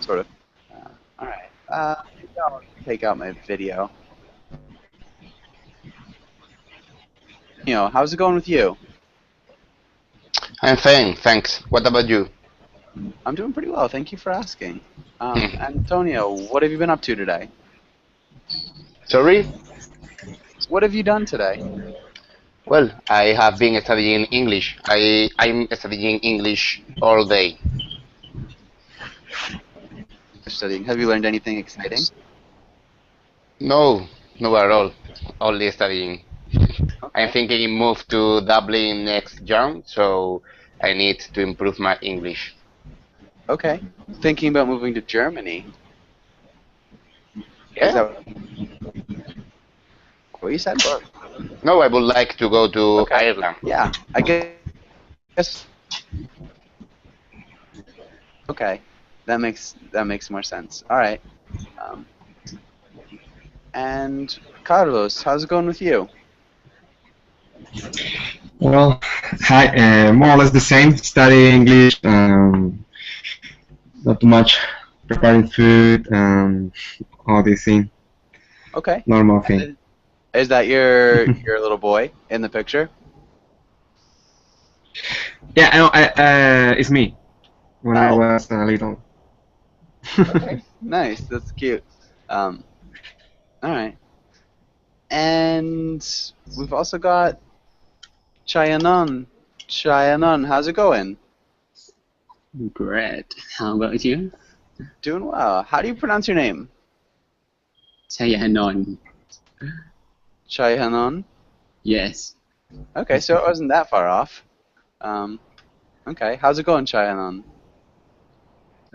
sort of. All right. Maybe I'll take out my video. How's it going with you? I'm fine, thanks. What about you? I'm doing pretty well. Thank you for asking. Antonio, what have you been up to today? Sorry? What have you done today? Well, I have been studying English. I'm studying English all day. Studying. Have you learned anything exciting? No, no at all. Only studying. I'm Okay. thinking move to Dublin next June, so I need to improve my English. Okay. Thinking about moving to Germany. Is Yeah? that what you said? Well, no, I would like to go to Okay. Ireland. Yeah. I guess. Okay. That makes more sense. All right. Um, and Carlos, how's it going with you? Well, hi, more or less the same. Studying English, not too much. Preparing food, all this thing, Okay. normal thing. Is that your little boy in the picture? Yeah, it's me when I Oh. was little. Okay. Nice. That's cute. All right. And we've also got Chayanon. Chayanon, how's it going? Great. How about you? Doing well. How do you pronounce your name? Chayanon. Chayanon? Yes. Okay, so it wasn't that far off. Okay, how's it going, Chayanon?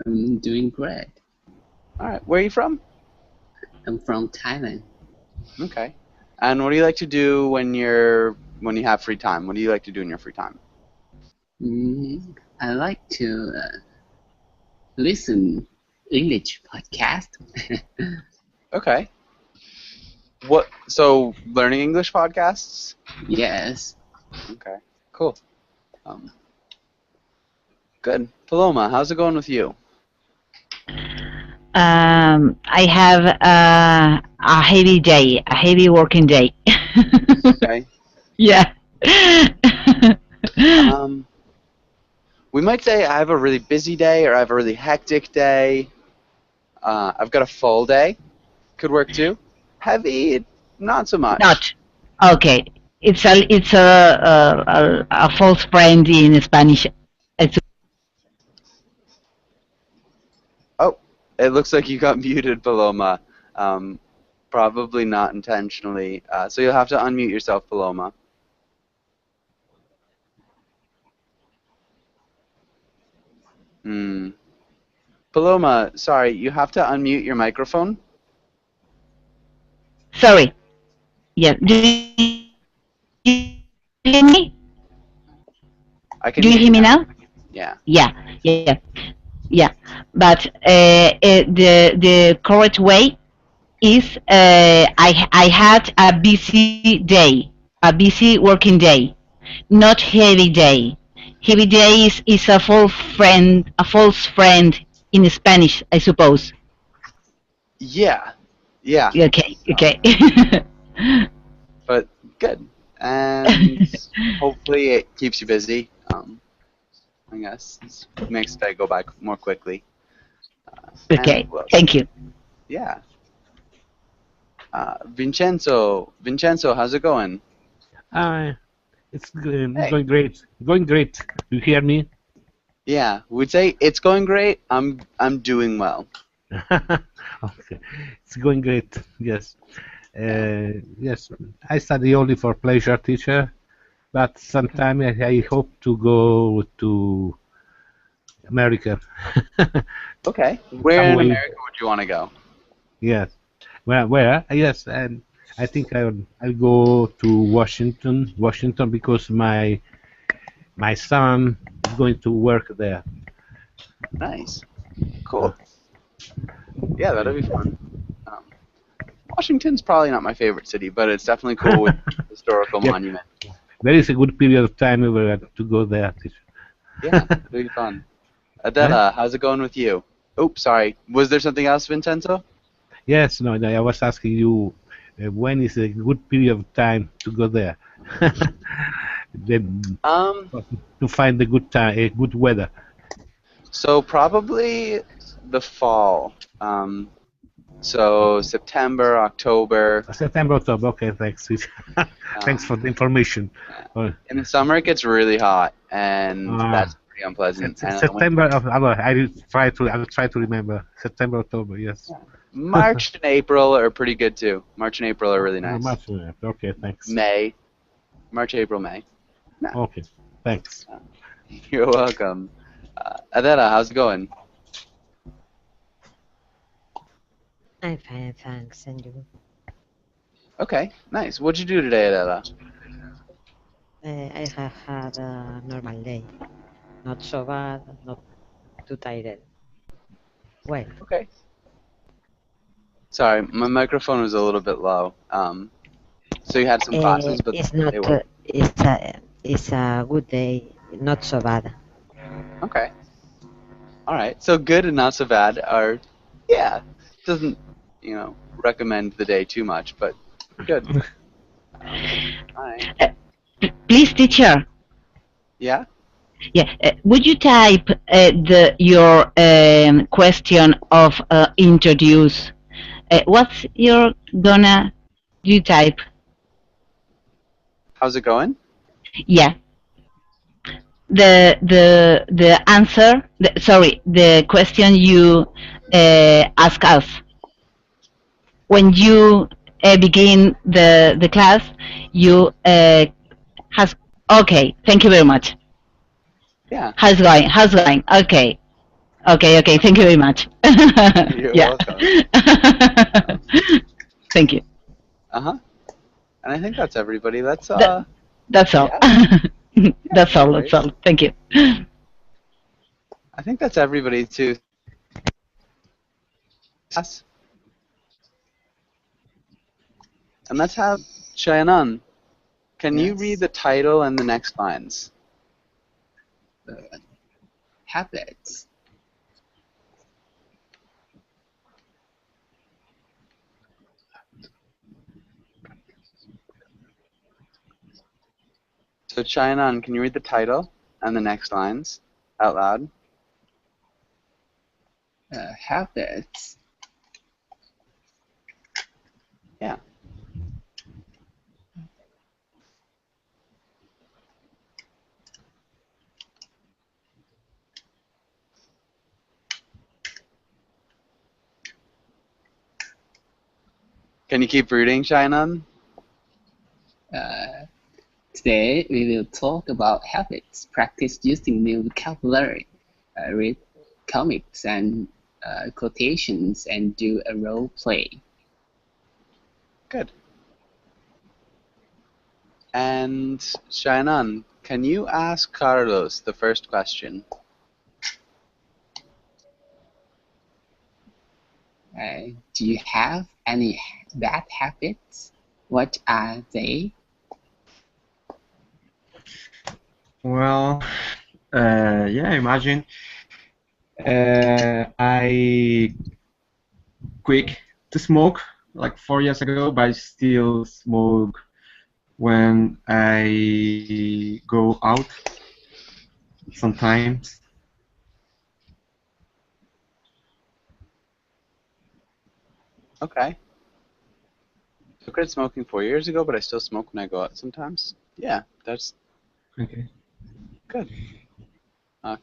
I'm doing great. All right, where are you from? I'm from Thailand. Okay. And what do you like to do when you have free time? What do you like to do in your free time? I like to listen English podcast. Okay. So learning English podcasts? Yes. Okay, cool. Good. Paloma, how's it going with you? I have a heavy day, a heavy working day. Okay. Yeah. We might say I have a really busy day or I have a really hectic day. I've got a full day. Could work too. Heavy, not so much. Not. Okay. It's a false friend in Spanish. It's, Oh, it looks like you got muted, Paloma. Probably not intentionally. So you'll have to unmute yourself, Paloma. Paloma, sorry, you have to unmute your microphone. sorry. Yeah. Do you hear me? I can Do you hear me now? Yeah. Yeah. But the correct way is I had a busy day, a busy working day, not heavy day. Heavy day is a false friend in Spanish, I suppose. Yeah. Okay. But good. And hopefully it keeps you busy. I guess it makes the day go by more quickly. Okay, And, well, thank you. yeah. Vincenzo, how's it going? It's going great. Going great. You hear me? Yeah, we'd say it's going great. I'm doing well. Okay. It's going great. Yes. Yes. I study only for pleasure, teacher, but sometime I hope to go to America. Okay. Where in Somewhere. America would you want to go? Yes. Where? Yes, and I think I'll go to Washington, because my son is going to work there. Nice. Cool. Yeah, that'll be fun. Washington's probably not my favorite city, but it's definitely cool with historical Yep. monument. There is a good period of time to go there, teacher. Yeah, it'll be fun. Adela, how's it going with you? Oops, sorry. Was there something else, Vincenzo? Yes, no, I was asking you when is a good period of time to go there. Then Um, to find the good time, good weather. so probably the fall. So September, October. September, October. Okay, thanks. Thanks for the information. In the summer, it gets really hot, and that's pretty unpleasant. And September. I will try to remember. September, October. Yes. March and April are pretty good too. March and April are really nice. March, okay, thanks. May, March, April, May. Okay, thanks. You're welcome. Adela, how's it going? I'm fine, thanks. And you? Okay, nice. What'd you do today, Adela? I have had a normal day. Not so bad, not too tired. Well, Okay. Sorry, my microphone was a little bit low. So you had some classes, but it's not. they were It's a good day. Not so bad. okay. All right. So good and not so bad are, yeah. Doesn't recommend the day too much, but good. All right. Please, teacher. Yeah. Yeah. Would you type your question of introduce? What's your gonna you type? How's it going? Yeah. The answer. Sorry, the question you ask us when you begin the class. You has okay. Thank you very much. Yeah. How's it going? How's it going? Okay. Okay. Thank you very much. You're yeah. welcome. Thank you. And I think that's everybody. That's That's all. Yeah. That's all. That's all. Thank you. I think that's everybody too. Yes. And let's have Cheyenne. Can you Yes. read the title and the next lines? Habits. So Cheyenne, can you read the title and the next lines out loud? Habits. Yeah. Can you keep reading, Cheyenne? Today we will talk about habits. Practice using new vocabulary. Read comics and quotations and do a role play. Good. And Cheyenne, can you ask Carlos the first question? Do you have any bad habits? What are they? Well, yeah, imagine I quit to smoke like 4 years ago, but I still smoke when I go out sometimes. Okay. So I quit smoking 4 years ago, but I still smoke when I go out sometimes. Yeah, that's Okay. good.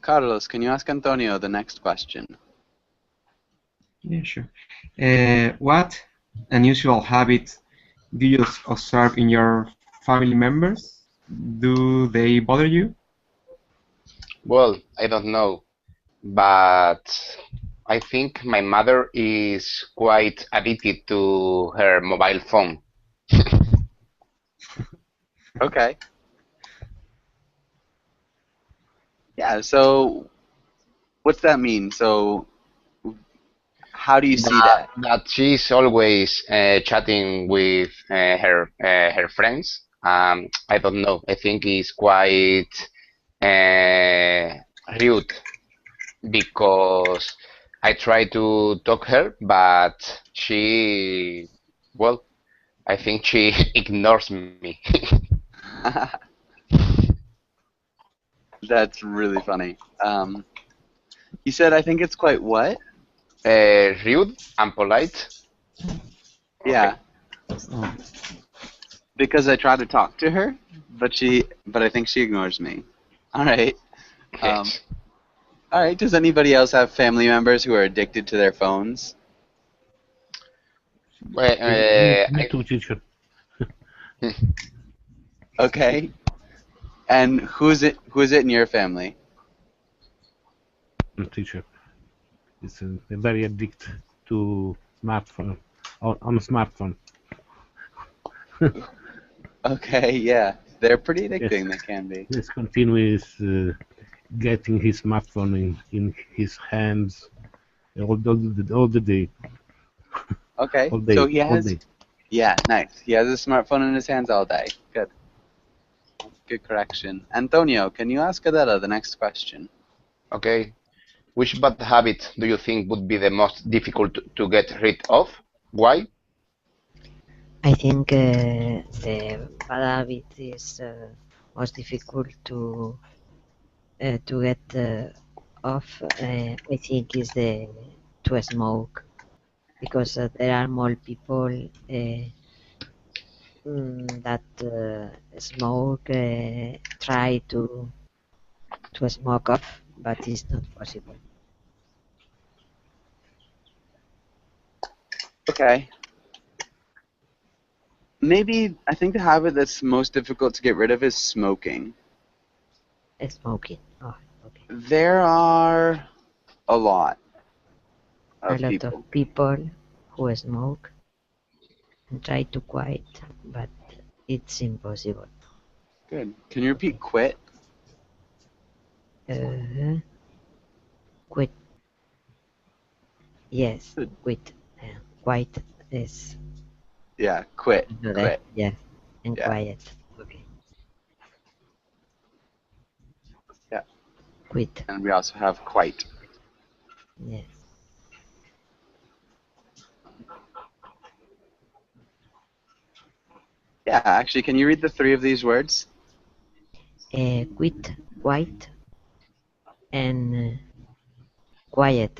Carlos, can you ask Antonio the next question? Yeah, sure. What unusual habits do you observe in your family members? Do they bother you? Well, I don't know, but I think my mother is quite addicted to her mobile phone. Okay. Yeah, so what's that mean? So how do you see that? That she's always chatting with her friends. I don't know. I think it's quite rude because I try to talk her, but she, well, I think she ignores me. That's really funny. You said I think it's quite what? Rude and polite. Yeah, Oh, because I try to talk to her, but I think she ignores me. All right. Um, Yes. all right. Does anybody else have family members who are addicted to their phones? Well, Me too, teacher. Okay. And who's it? Who is it in your family? Teacher. It's very addicted to smartphone on smartphone. Okay. Yeah, they're pretty Yes, addicting. They can be. yes, continuous getting his smartphone in his hands all the day, Okay. all So day, he all has. day. Yeah, nice. He has a smartphone in his hands all day. Good. Good correction. Antonio, can you ask Adela the next question? Okay. Which bad habit do you think would be the most difficult to get rid of? Why? I think the bad habit is most difficult to get off. I think is the to smoke because there are more people that smoke try to smoke off, but it's not possible. Okay. Maybe I think the habit that's most difficult to get rid of is smoking. Smoking. Oh, okay. There are a lot A of lot people. of people who smoke and try to quit, but it's impossible. Good. Can you repeat quit? Quit. Yes, Good. quit. Quiet is Yeah, quit. another. Quit. Yes, and Yeah. quiet. Okay. Yeah. Quit. And we also have quite. Yes. Yeah, actually, can you read the three of these words? Quit, quiet, and quiet.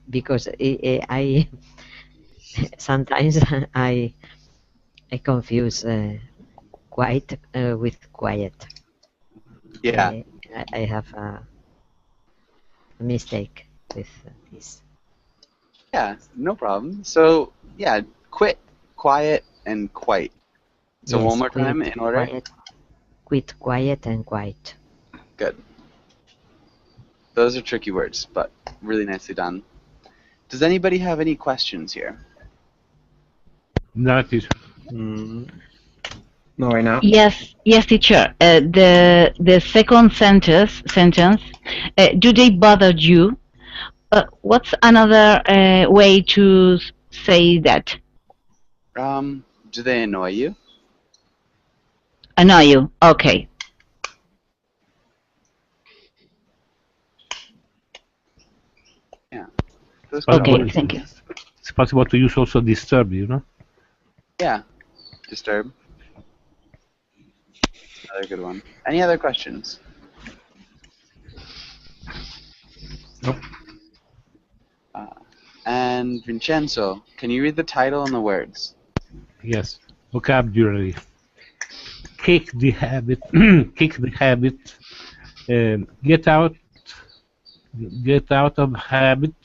Because I sometimes I confuse quiet with quiet. Yeah. I have a mistake with this. Yeah, no problem. So, yeah, quit, quiet, and quite. So Yes, one more time in order? Quit, quiet, and quiet. Good. Those are tricky words, but really nicely done. Does anybody have any questions here? No, teacher. no, right now. Yes, yes, teacher. The second sentence. Do they bother you? What's another way to say that? Do they annoy you? Annoy you? Okay. Yeah. Those Okay, couple- thank you. It's possible to use also disturb, you know? Yeah. Disturb. Another good one. Any other questions? Nope. And Vincenzo, can you read the title and the words? Yes. Vocabulary. Kick the habit. Kick the habit. Get out. Get out of habit.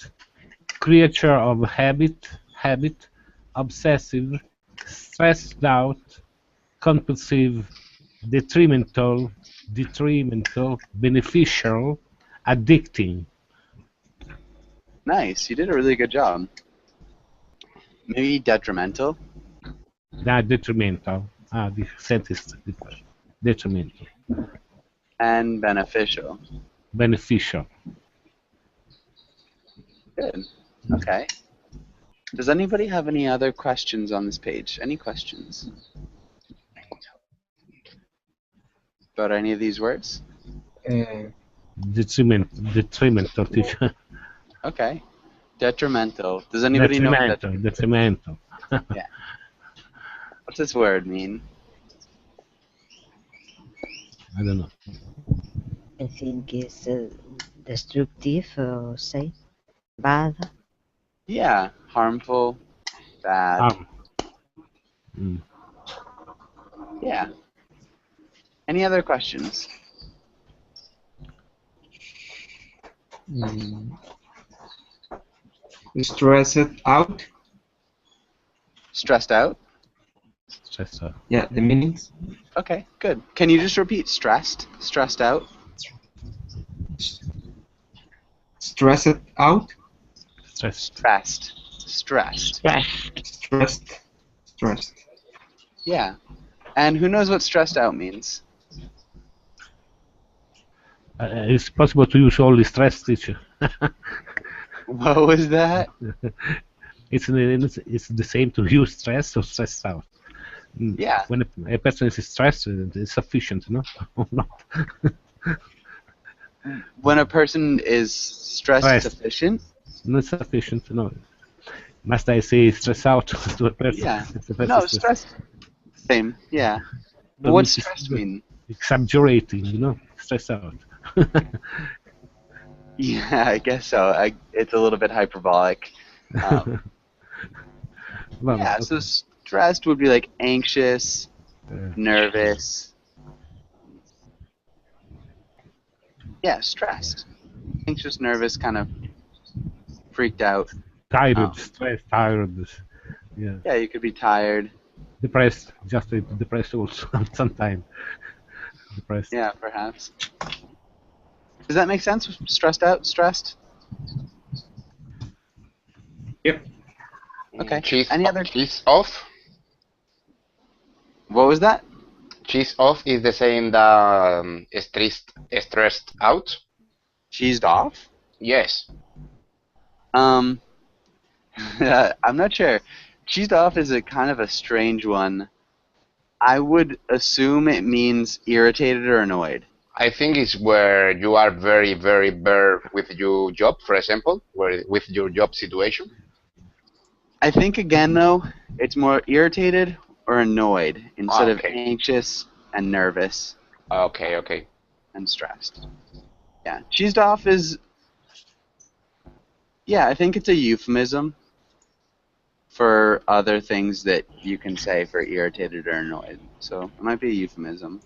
Creature of habit. Habit. Obsessive. Stressed out. Compulsive. Detrimental. Detrimental. Beneficial. Addicting. Nice. You did a really good job. Maybe detrimental? Detrimental. The sentence is different. Detrimental. And beneficial. Beneficial. Good. Okay. Does anybody have any other questions on this page? Any questions about any of these words? Uh, Detrimental teacher. Okay. Detrimental. Does anybody know what Detrimental. Yeah. What's this word mean? I don't know. I think it's destructive or say bad. Yeah, harmful, bad. Mm. Yeah. Any other questions? Stressed out. Stressed out? Stressed out. Yeah, the meanings. Okay, good. Can you just repeat stressed? Stressed out? Stressed out. Stressed. Stressed. Stressed. Stressed. Stressed. Yeah. And who knows what stressed out means? It's possible to use only stress, teacher. What was that? It's the same to use stress or stressed out. Yeah. When a person is stressed, it's sufficient, no? Or not? When a person is stressed Stressed. sufficient? Not sufficient, no. Must I say stress out to a person? Yeah. If the person No, is stress. Same. Yeah. But What's it's stress mean? exaggerating, stress out. Yeah, I guess so. It's a little bit hyperbolic. Well, Yeah, so stressed would be like anxious, nervous. Yeah, stressed. Anxious, nervous, kind of freaked out. tired, stressed, tired. Yeah. Yeah, you could be tired. Depressed, just depressed also sometimes. Depressed. Yeah, perhaps. Does that make sense? Stressed out, stressed? Yep. Okay. Cheese, Any other? cheese off? What was that? Cheese off is the same that stressed out? Cheesed off? Yes. I'm not sure. Cheesed off is a kind of a strange one. I would assume it means irritated or annoyed. I think it's where you are very, very bare with your job, for example, with your job situation. I think again though, it's more irritated or annoyed instead of Okay. anxious and nervous Okay, okay. and stressed. Yeah, cheesed off is. Yeah, I think it's a euphemism for other things that you can say for irritated or annoyed. So it might be a euphemism.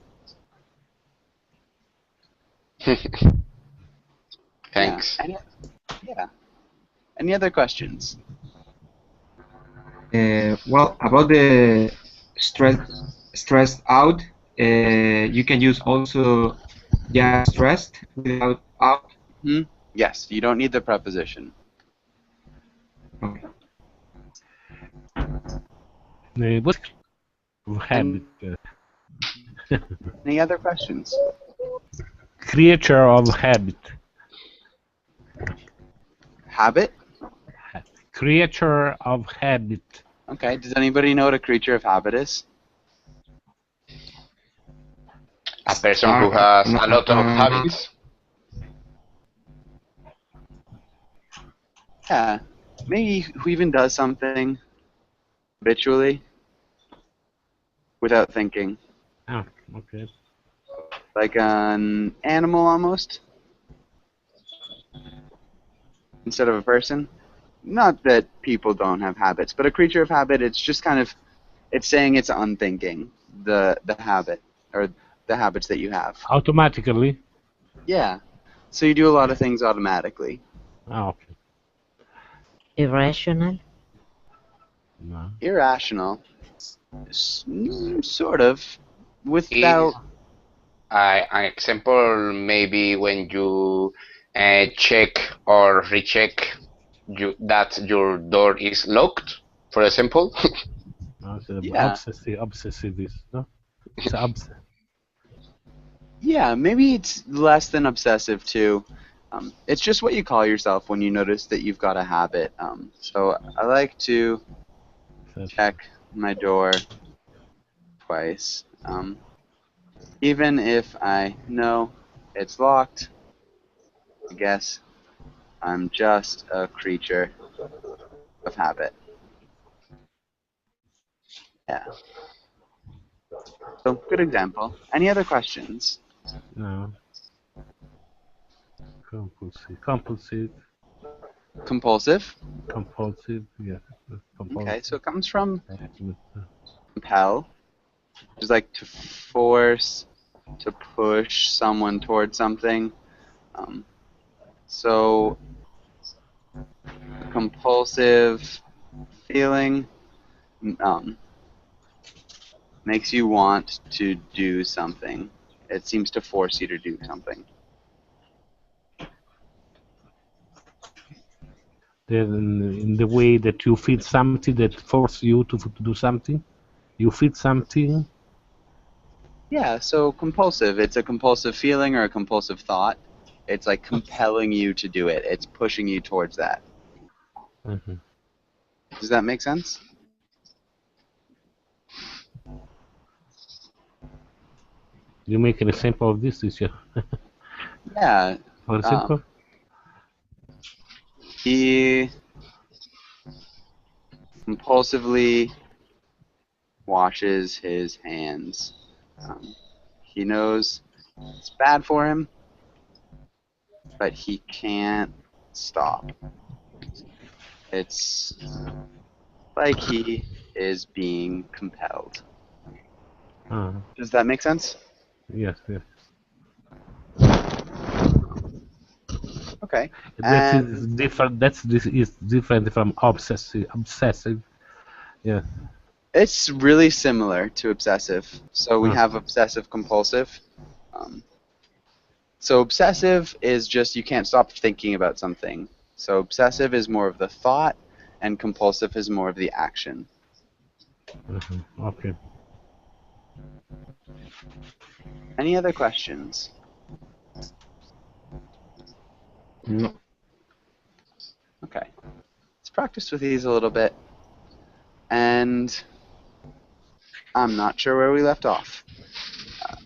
Thanks. Yeah. Any other questions? Well, about the stressed out, you can use also just stressed without out. Yes, you don't need the preposition. Okay. What habit? Any other questions? Creature of habit. Habit? Creature of habit. Okay, does anybody know what a creature of habit is? A person who has a lot of habits. Yeah, maybe who even does something habitually without thinking. Oh, okay. Like an animal almost? Instead of a person? Not that people don't have habits, but a creature of habit, it's just kind of, it's saying it's unthinking, the habit, or the habits that you have. Automatically. Yeah. So you do a lot of things automatically. Oh, okay. Irrational. No. Irrational. Sort of. Without... An example, maybe when you check or recheck that your door is locked, for example. Yeah. Obsessive is, no? It's obsessive. Yeah, maybe it's less than obsessive too. It's just what you call yourself when you notice that you've got a habit. So I like to check my door twice. Even if I know it's locked, I guess I'm just a creature of habit. Yeah. So good example. Any other questions? No. Compulsive. Compulsive. Compulsive. Yeah. Okay, Compulsive. so it comes from compel, which is like to force, to push someone towards something. So compulsive feeling makes you want to do something. It seems to force you to do something. In the way that you feel something that forces you to do something, you feel something. Yeah, so compulsive. It's a compulsive feeling or a compulsive thought. It's like compelling you to do it. It's pushing you towards that. Mm-hmm. Does that make sense? You make an example of this, teacher. Yeah. For example. He compulsively washes his hands. He knows it's bad for him, but he can't stop. It's like he is being compelled. Does that make sense? Yes, yes. Okay. That is different. This is different from obsessive. Obsessive. Yeah. It's really similar to obsessive. So we have obsessive compulsive. So obsessive is just you can't stop thinking about something. So obsessive is more of the thought, and compulsive is more of the action. Okay. Any other questions? No. Okay. Let's practice with these a little bit. And I'm not sure where we left off.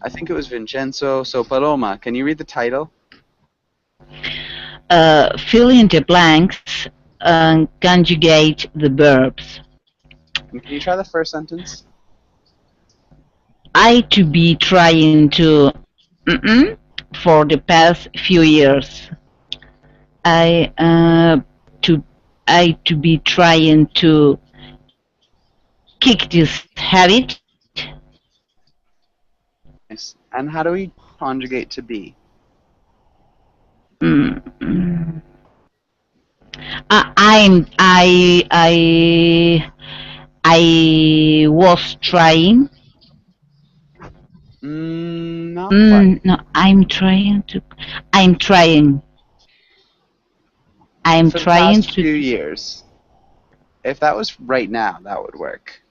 I think it was Vincenzo. So Paloma, can you read the title? Fill in the blanks and conjugate the verbs. And can you try the first sentence? I to be trying to for the past few years. I to be trying to kick this habit. Nice. And how do we conjugate to be? I was trying. Not quite. No, I'm trying. For the trying past few years. If that was right now, that would work.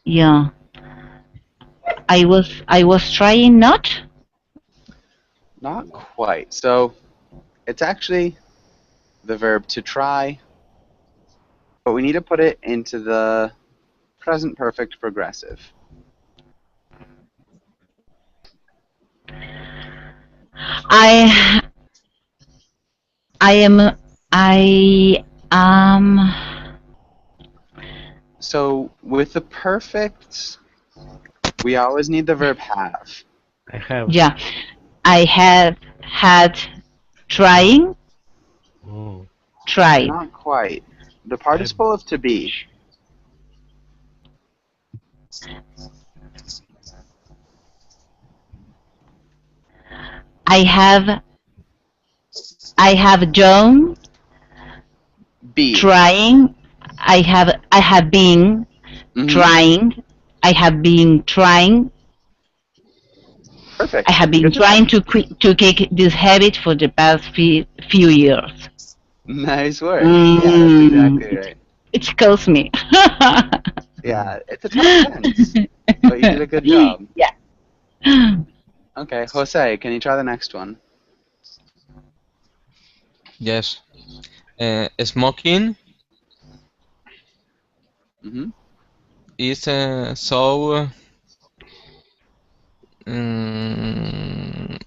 Yeah. I was trying not. Not quite. So it's actually the verb to try, but we need to put it into the present perfect progressive. I am. So with the perfect, we always need the verb have. I have. Yeah. I have had trying. Try. Not quite. The participle of to be. I have done. Be. Trying. I have been trying. I have been trying. Perfect. I have been trying to kick this habit for the past few years. Nice work. Yeah, that's exactly right. It scares me. Yeah, it's a tough tense, but you did a good job. Yeah. Okay, Jose, can you try the next one? Yes. Smoking is so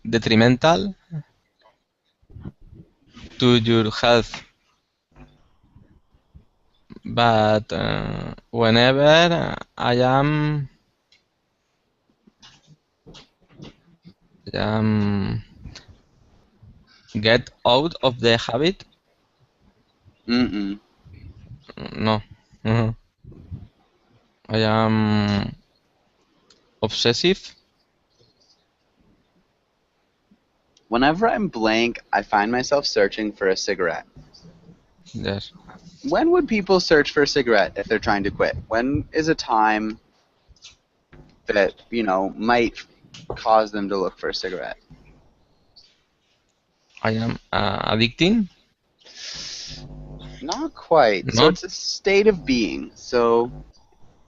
detrimental to your health. but whenever I am get out of the habit, Mm-mm. no. Mhm. I am obsessive. Whenever I'm blank, I find myself searching for a cigarette. Yes. When would people search for a cigarette if they're trying to quit? When is a time that, might cause them to look for a cigarette? I am addicting. Not quite. So No. it's a state of being. So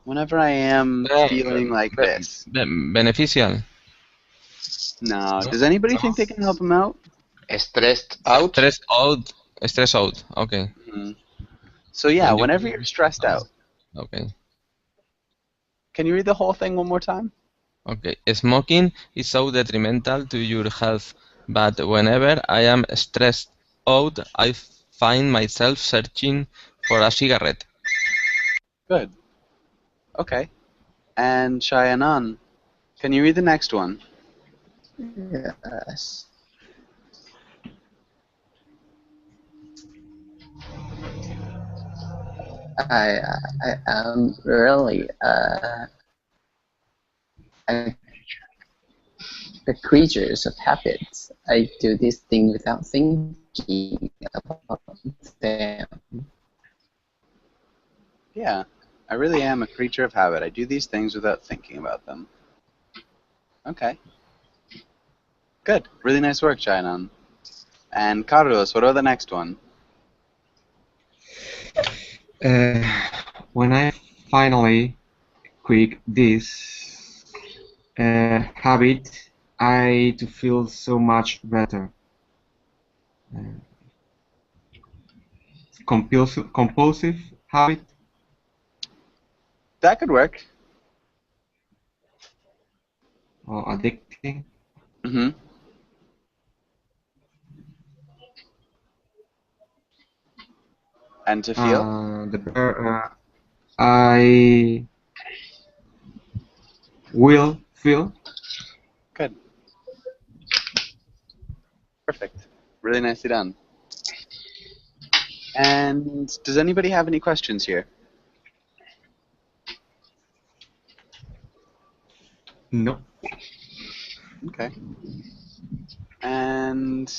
whenever I am feeling like this. Beneficial. No. No. Does anybody No. think they can help him out? Stressed out? Stress out. Stress out. Okay. Mhm. So yeah, When you whenever feel- you're stressed out. Okay. Can you read the whole thing one more time? Okay. Smoking is so detrimental to your health, but whenever I am stressed out, I find myself searching for a cigarette. Good. Okay. And Shayanan, can you read the next one? Yes. I am really a, the creatures of habits. I do this thing without thinking about them. Yeah. I really am a creature of habit. I do these things without thinking about them. Okay. Good. Really nice work, Shayanan. And Carlos, what about the next one? When I finally quit this habit, I to feel so much better. Uh, compulsive habit. That could work. Or addicting. Mm-hmm. And to feel? I will feel. Good. Perfect. Really nicely done. And does anybody have any questions here? No. Okay. And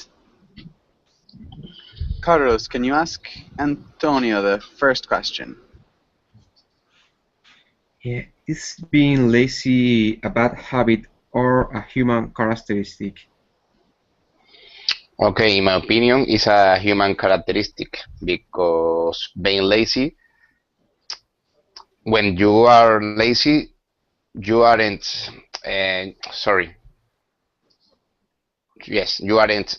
Carlos, can you ask Antonio the first question? Yeah, is being lazy a bad habit or a human characteristic? Okay, in my opinion, it's a human characteristic because being lazy, when you are lazy, you aren't, sorry, yes, you are not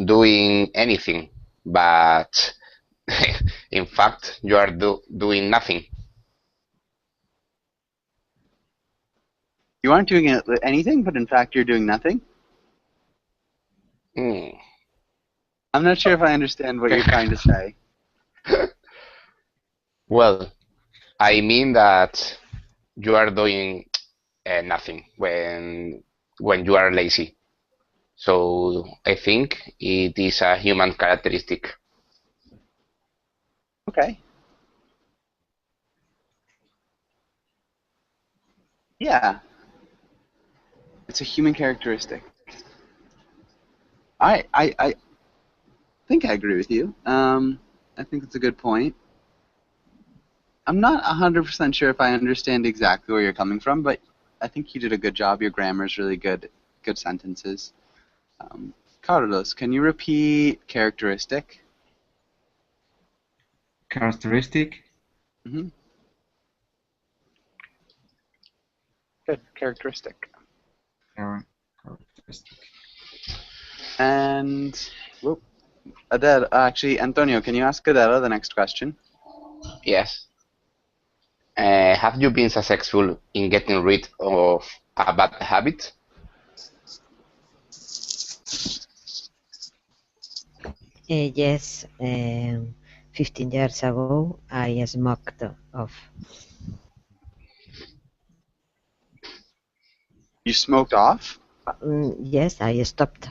doing anything, but in fact, you are doing nothing. You aren't doing anything, but in fact you're doing nothing? Hmm. I'm not sure if I understand what you're trying to say. Well, I mean that you are doing nothing when you are lazy. So I think it is a human characteristic. Okay. Yeah. It's a human characteristic. I think I agree with you. I think it's a good point. I'm not 100% sure if I understand exactly where you're coming from, but I think you did a good job. Your grammar is really good. Good sentences. Carlos, can you repeat characteristic? Characteristic? Mm-hmm. Good. Characteristic. Characteristic. And Adele, actually, Antonio, can you ask Adela the next question? Yes. Have you been successful in getting rid of a bad habit? Yes, 15 years ago, I smoked off. You smoked off? Yes, I stopped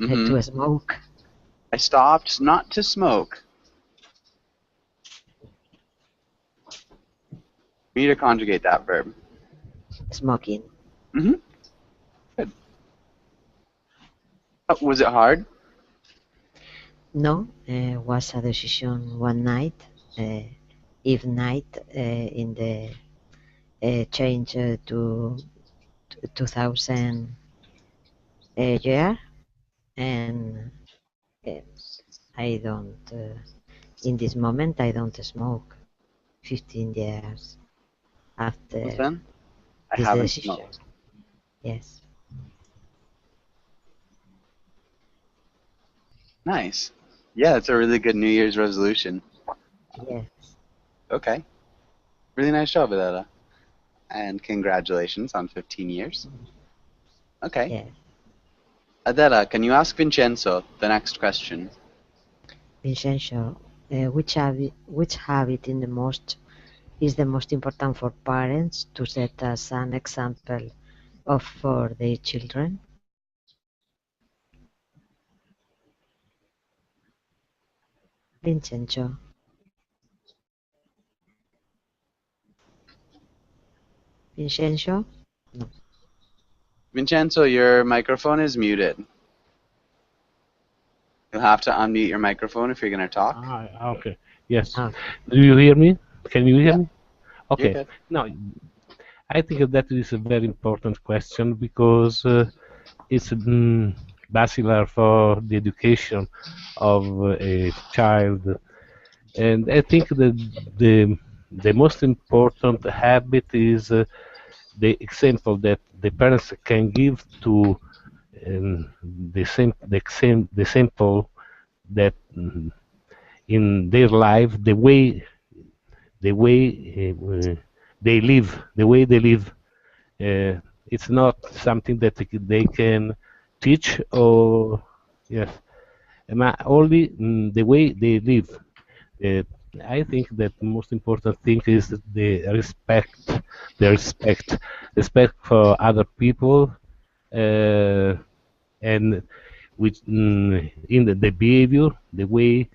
Mm-hmm. to smoke. I stopped not to smoke. We need to conjugate that verb. Smoking. Mm-hmm. Good. Was it hard? No, was a decision one night, if night in the change to 2000 year, and I don't, in this moment, I don't smoke. 15 years after Listen, I this haven't decision. smoked. Yes. Nice. Yeah, it's a really good New Year's resolution. Yes. Okay. Really nice job, Adela. And congratulations on 15 years. Okay. Yes. Adela, can you ask Vincenzo the next question? Vincenzo, which habit is the most important for parents to set as an example of for their children? Vincenzo. Vincenzo? No. Vincenzo, your microphone is muted. You'll have to unmute your microphone if you're going to talk. Okay. Yes. Ah. Do you hear me? Can you hear me? You're Okay. good. No, I think that is a very important question because it's basilar for the education of a child, and I think that the most important habit is the example that the parents can give to the sample that in their life the way they live, the way they live. It's not something that they can teach or yes, only the way they live. I think that the most important thing is respect for other people, and which in the behavior, the way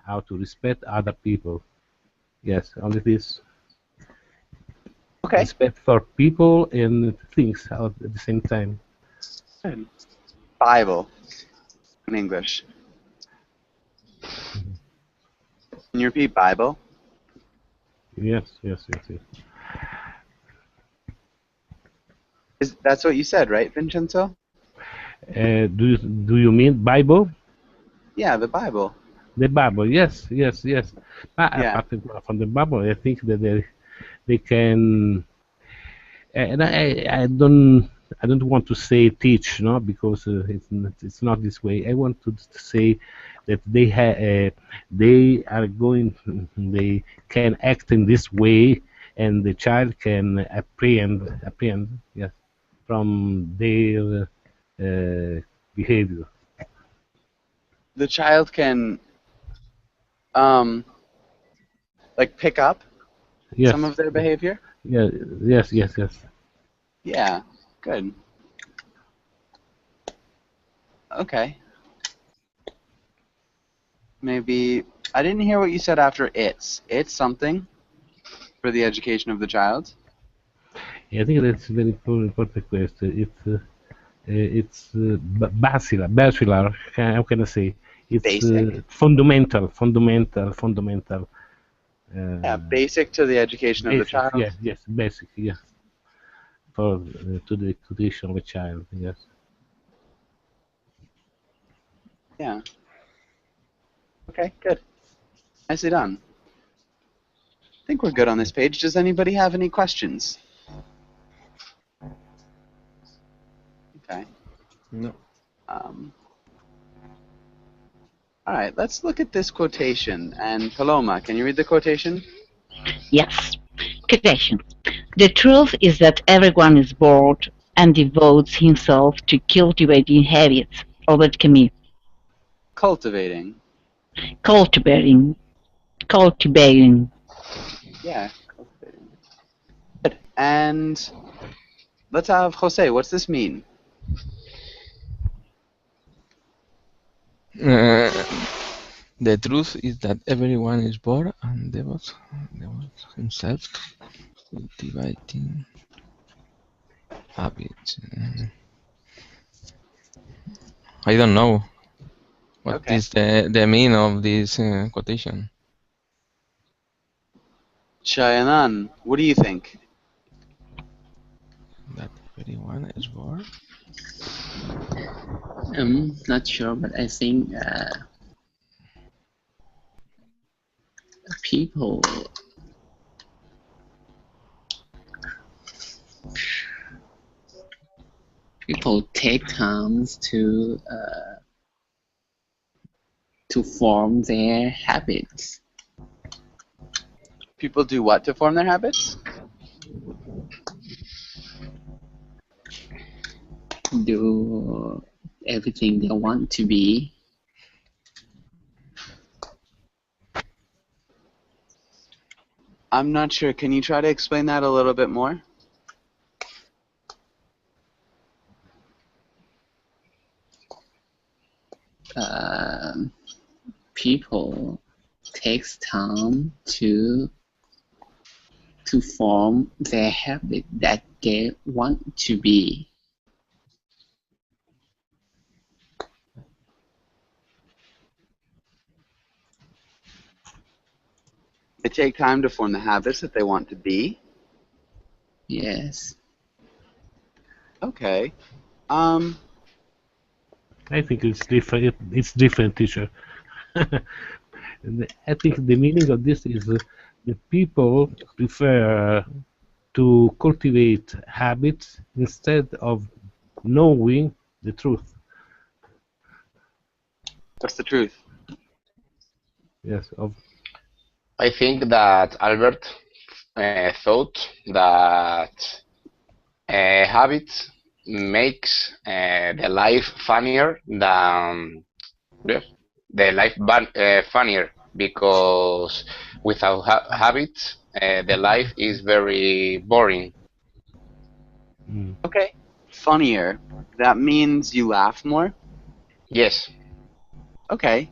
how to respect other people. Yes, only this. Okay. Respect for people and things at the same time. Good. Bible in English. Can you repeat Bible? Yes. That's what you said, right, Vincenzo? Do you mean Bible? Yeah, the Bible. The Bible, yes. Yeah. Apart from the Bible, I think that they can, and I don't want to say teach, no, because it's not this way. I want to say that they can act in this way, and the child can apprehend, yes, from their behavior. The child can, like pick up Yes. some of their behavior. Yeah. Yes. Yeah. Good. Okay. Maybe I didn't hear what you said after it's. It's something for the education of the child. I think that's a very important question. It's bachelor. How can I say? It's Basic. fundamental. Yeah, basic to the education of the Basic, child. yes, basic, yes. For to the education of a child, yes. Yeah. Okay, good. Nicely done. I think we're good on this page. Does anybody have any questions? Okay. No. All right, let's look at this quotation. And Paloma, can you read the quotation? Yes. Quotation. The truth is that everyone is bored and devotes himself to cultivating habits. Albert Camus. Cultivating. Cultivating. Cultivating. Yeah. Cultivating. Good. And let's have Jose. What's this mean? Uh, the truth is that everyone is born and devotes himself to cultivating habits. I don't know what Okay. is the meaning of this quotation. Chayanan, what do you think? That everyone is born. I'm not sure, but I think people take times to form their habits. People do what to form their habits? Do everything they want to be. I'm not sure. Can you try to explain that a little bit more? People takes time to form their habit that they want to be. They take time to form the habits that they want to be. Yes. Okay. I think it's different. It's different, teacher. I think the meaning of this is the people prefer to cultivate habits instead of knowing the truth. What's the truth? Yes, of I think that Albert thought that habits makes the life funnier than yes, the life funnier because without habits the life is very boring. Okay. Funnier. That means you laugh more? Yes, Okay.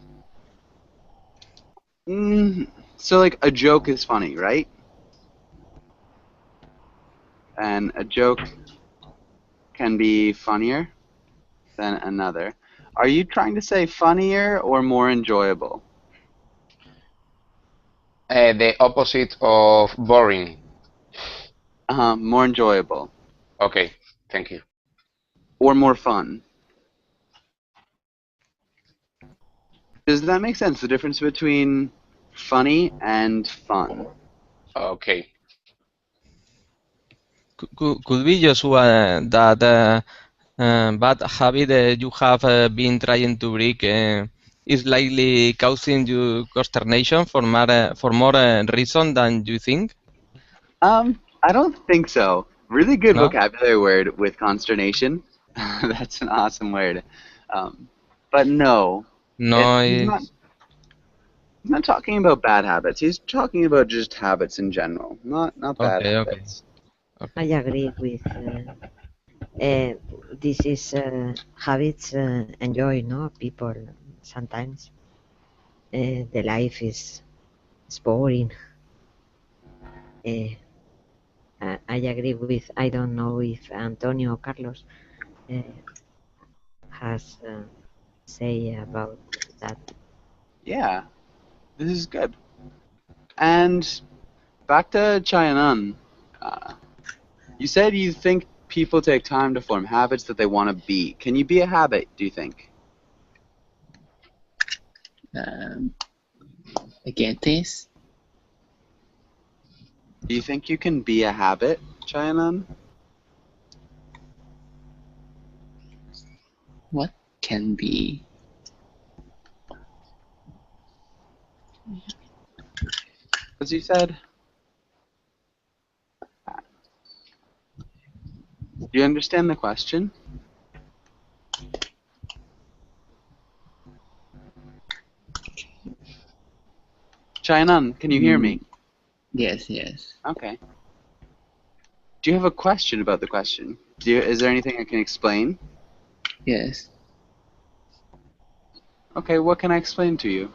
So, like, a joke is funny, right? And a joke can be funnier than another. Are you trying to say funnier or more enjoyable? the opposite of boring. More enjoyable. Okay, thank you. Or more fun. Does that make sense? The difference between funny and fun. Okay. Could be, Joshua, that bad habit you have been trying to break is likely causing you consternation for more reason than you think? I don't think so. Really good No? vocabulary word with consternation. That's an awesome word. But no, No, he's not talking about bad habits. He's talking about just habits in general, not bad okay, okay. habits. I agree with this is habits enjoy, no? People sometimes the life is boring. I agree with, I don't know if Antonio or Carlos has say about that. Yeah, this is good. And back to Chayanan. You said you think people take time to form habits that they want to be. Can you be a habit, do you think? I get this. Do you think you can be a habit, Chayanan? What can be? As you said? Do you understand the question? Chainan, can you hear me? Yes, yes. Okay. Do you have a question about the question? Is there anything I can explain? Yes. Okay, what can I explain to you?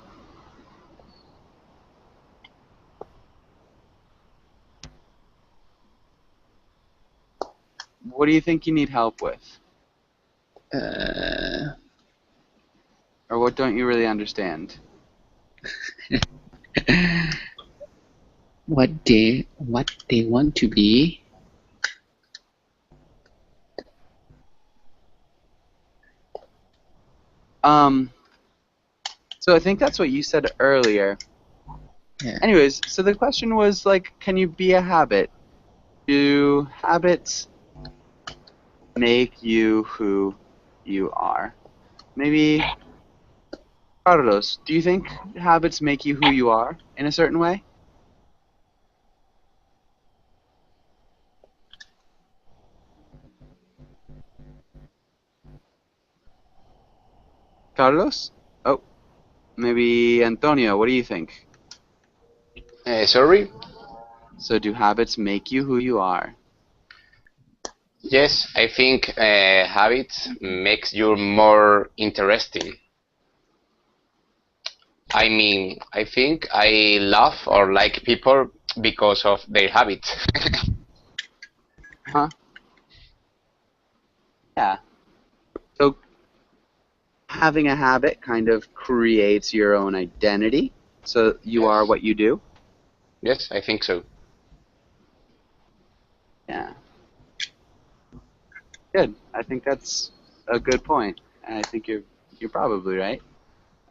What do you think you need help with? Or what don't you really understand? What they want to be. So I think that's what you said earlier. Yeah. Anyways, so the question was like, can you be a habit? Do habits make you who you are? Maybe, Carlos, do you think habits make you who you are in a certain way? Carlos? Oh, maybe Antonio, what do you think? Sorry? So do habits make you who you are? Yes, I think habits makes you more interesting. I mean, I think I love or like people because of their habits. Huh? Yeah. So having a habit kind of creates your own identity. So you are what you do. Yes, I think so. Yeah. Good. I think that's a good point. And I think you're probably right.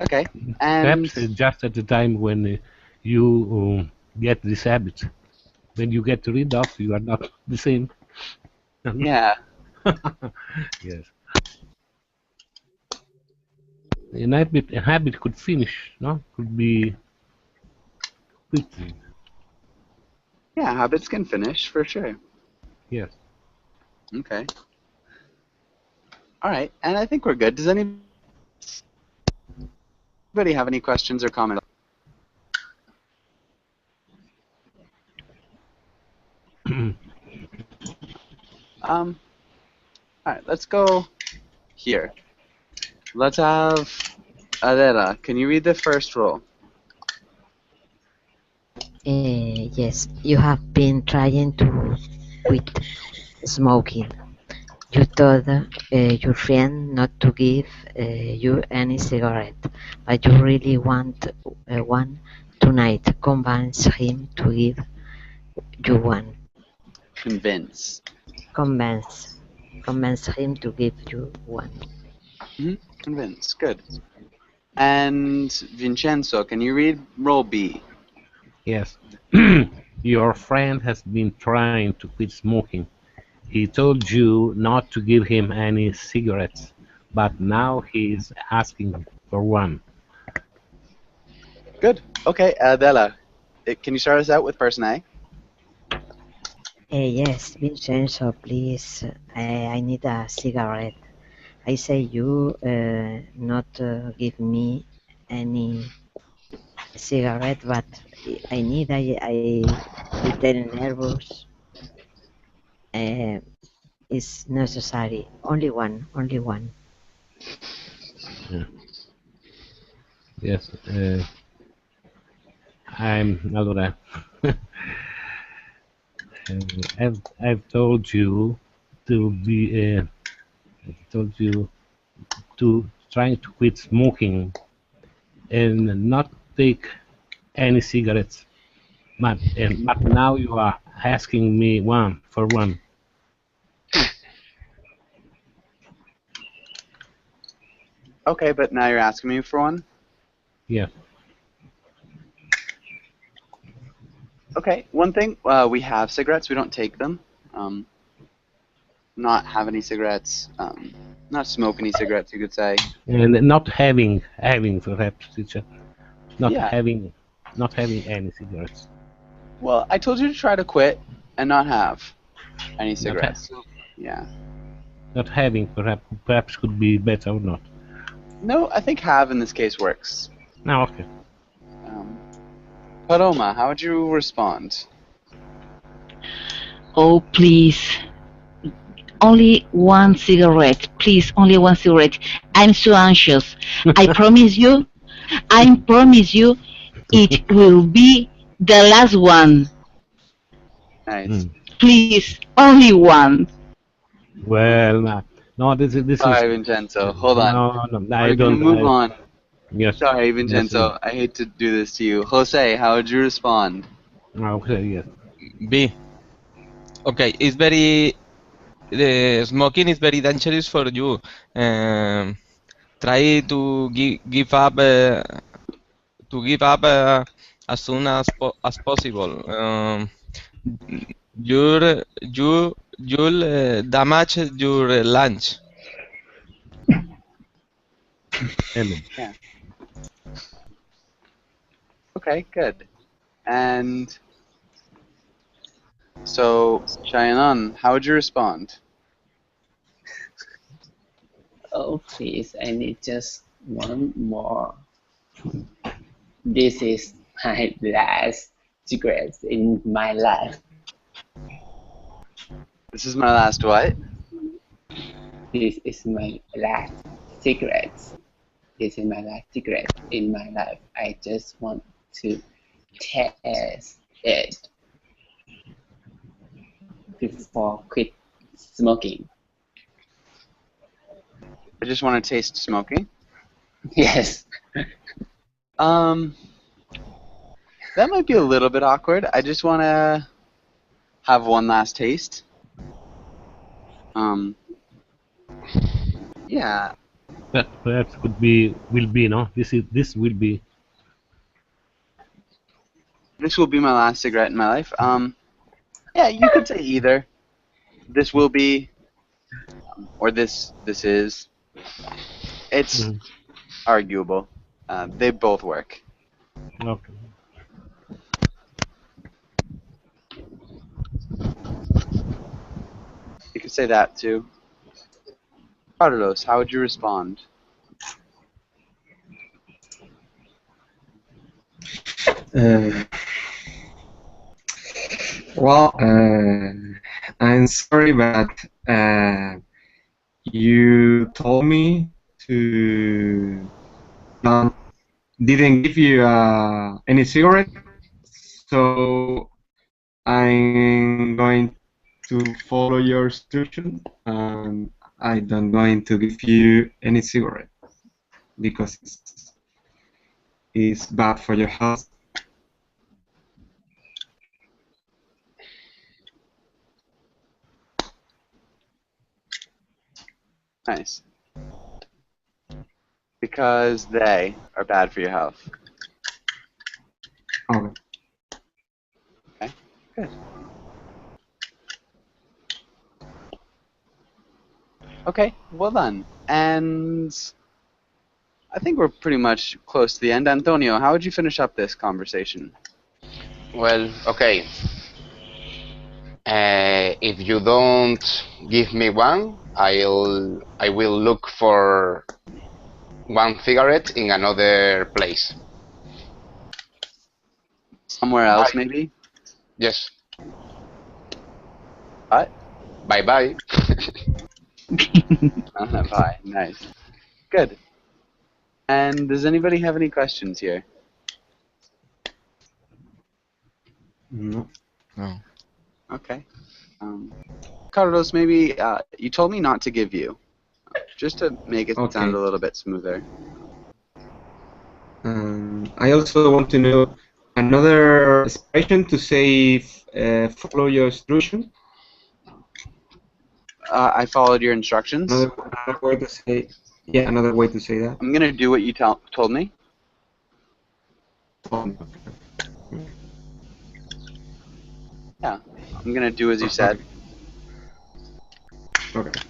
Okay. And Perhaps just at the time when you get this habit. When you get rid of, you are not the same. yeah. Yes. A habit could finish, no? Could be quit. Yeah, habits can finish for sure. Yes. Okay. All right. And I think we're good. Does anybody have any questions or comments? All right, let's go here. Let's have Adela. Can you read the first rule? Yes, you have been trying to quit smoking. You told your friend not to give you any cigarette, but you really want one tonight. Convince him to give you one. Convince. Convince him to give you one. Convince. Good. And Vincenzo, can you read rule B? Yes. Your friend has been trying to quit smoking. He told you not to give him any cigarettes, but now he is asking for one. Good. Okay, Adela, can you start us out with person A? Yes, Vincenzo, please. I need a cigarette. I say you not give me any cigarette, but I need. I little nervous. Is necessary. Only one. Only one. Yeah. Yes. Allora. I've told you to be. I've told you to trying to quit smoking and not take any cigarettes. But now you are asking me one for one. Okay, but now you're asking me for one? Yeah. Okay, one thing, we have cigarettes, we don't take them. Not have any cigarettes, not smoke any cigarettes, you could say. And not having perhaps, teacher. Not Yeah. having any cigarettes. Well, I told you to try to quit and not have any cigarettes. Yeah. Not having perhaps could be better or not. No, I think have in this case works. No, okay. Paloma, how would you respond? Oh, please. Only one cigarette. Please, only one cigarette. I'm so anxious. I promise you, it will be the last one. Nice. Please, only one. Well, no, this Sorry, is Vincenzo. Hold on. no, I We're gonna don't. move on. Yes. Sorry, Yes. Vincenzo. I hate to do this to you. Jose, how would you respond? Okay. Yes. B. Okay, it's very the smoking is very dangerous for you. Try to give up as soon as possible. You'll damage your lunch. Amen. Yeah. Okay, good. And so, Cheyenne, how would you respond? Oh, please, I need just one more. This is my last cigarette in my life. This is my last what? This is my last cigarette. This is my last cigarette in my life. I just want to test it before quit smoking. I just want to taste smoking. Yes. That might be a little bit awkward. I just want to have one last taste. Yeah. That perhaps will be no. This will be. This will be my last cigarette in my life. Yeah, you could say either. This will be, or this is. It's arguable. They both work. Okay. You could say that too. Carlos, how would you respond? Well, I'm sorry, but you told me to didn't give you any cigarette, so I'm going to follow your instruction, and I don't going to give you any cigarette because it's bad for your health. Nice. Because they are bad for your health. Okay. Okay, good. Okay, well done. And I think we're pretty much close to the end. Antonio, how would you finish up this conversation? Well, okay. If you don't give me one, I will look for one cigarette in another place. Somewhere else, Bye. maybe? Yes. What? Bye bye. Bye. Nice. Good. And does anybody have any questions here? No. No. Okay. Carlos, maybe you told me not to give you, just to make it Okay. sound a little bit smoother. I also want to know another expression to say follow your instruction. I followed your instructions. Another way to say, yeah, another way to say that. I'm gonna do what you told me. Yeah, I'm gonna do as you said. Okay.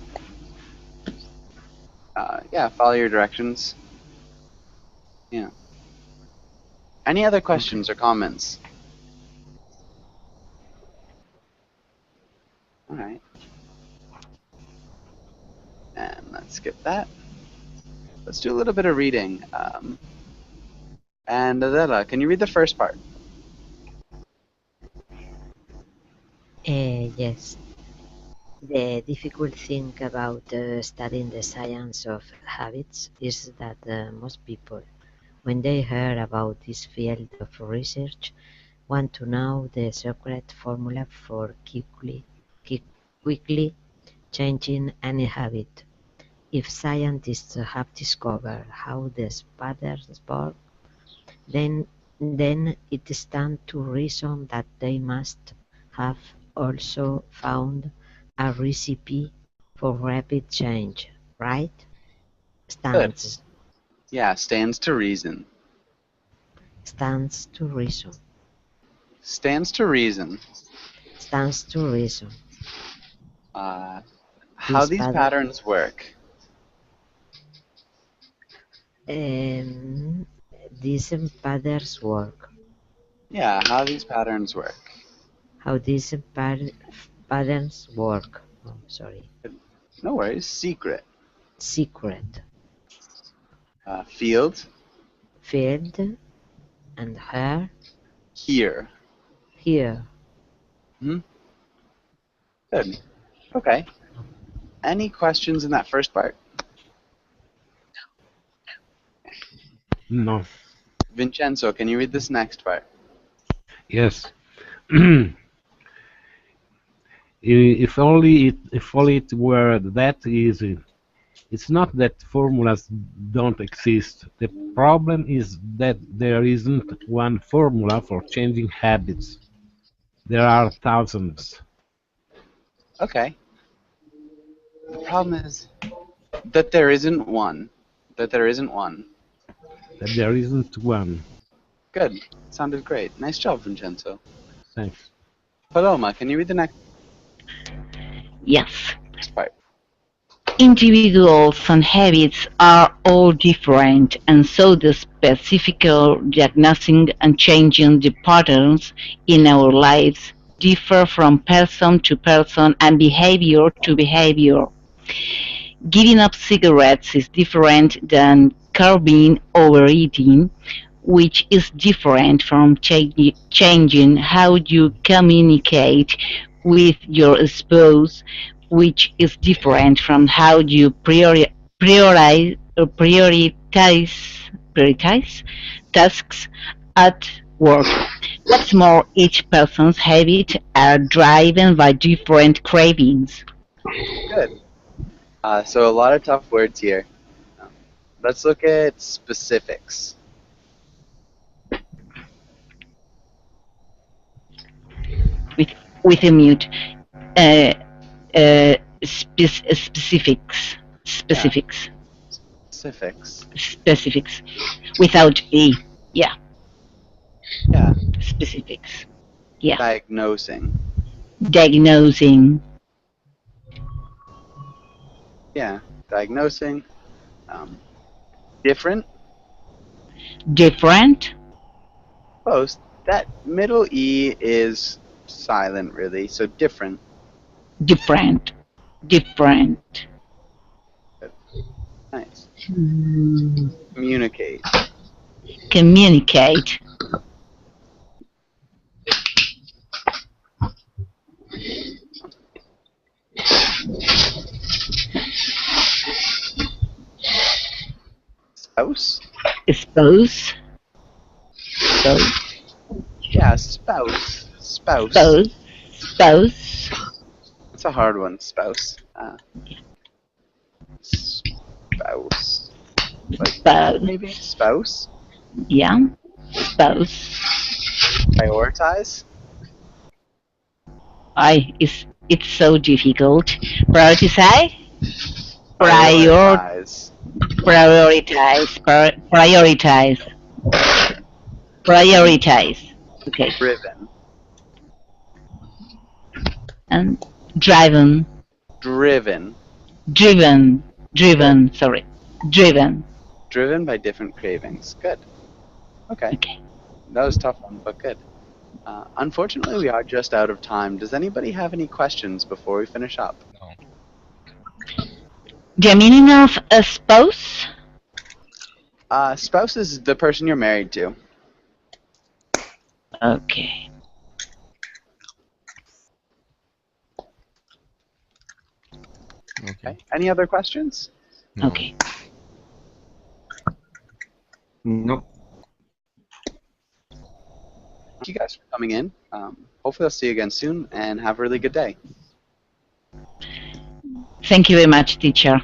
Yeah, follow your directions. Yeah. Any other questions or comments? All right. And let's skip that. Let's do a little bit of reading. And Adela, can you read the first part? Yes. The difficult thing about studying the science of habits is that most people, when they hear about this field of research, want to know the secret formula for quickly changing any habit. If scientists have discovered how the spiders work, then it stands to reason that they must have also found a recipe for rapid change, right? Good. Stands Yeah, stands to reason. stands to reason. Stands to reason. Stands to reason. How This these pattern, patterns work. um, these patterns work. Yeah, how these patterns work. How these patterns work. Oh, sorry. No worries. Secret. Secret. Field. Field and her Here. here. Hmm? Good. Okay. Any questions in that first part? No. Vincenzo, can you read this next part? Yes. If only it were that easy. It's not that formulas don't exist. The problem is that there isn't one formula for changing habits. There are thousands. Okay. The problem is that there isn't one. That there isn't one. That there isn't one. Good. Sounded great. Nice job, Vincenzo. Thanks. Paloma, can you read the next Yes. part? Individuals and habits are all different, and so the specific diagnosing and changing the patterns in our lives differ from person to person and behavior to behavior. Giving up cigarettes is different than curbing overeating, which is different from changing how you communicate with your spouse, which is different from how you prioritize tasks at work. What's more, each person's habits are driven by different cravings. Good. So a lot of tough words here. Let's look at specifics. With a mute. Uh, specifics. Specifics. Specifics. Specifics. Without a. Yeah. Yeah. Specifics. Yeah. Diagnosing. Diagnosing. Yeah. Diagnosing. Different. Different. Close. That middle E is silent, really. So different. Different. Different. Nice. Hmm. Communicate. Communicate. Spouse? Spouse. Spouse. Yeah, spouse. Spouse. Spouse. Spouse. It's a hard one, spouse. Spouse. Like, Spouse. maybe? Spouse? Yeah. Spouse. Prioritize? It's so difficult. Prioritize. Prioritize. Prioritize. Okay. Driven. And driven. Driven. Sorry. Driven. Driven by different cravings. Good. Okay. Okay. That was a tough one, but good. Unfortunately, we are just out of time. Does anybody have any questions before we finish up? The meaning of a spouse? Spouse is the person you're married to. Okay. Okay. Any other questions? No. Okay. No. Thank you guys for coming in. Hopefully I'll see you again soon, and have a really good day. Thank you very much, teacher.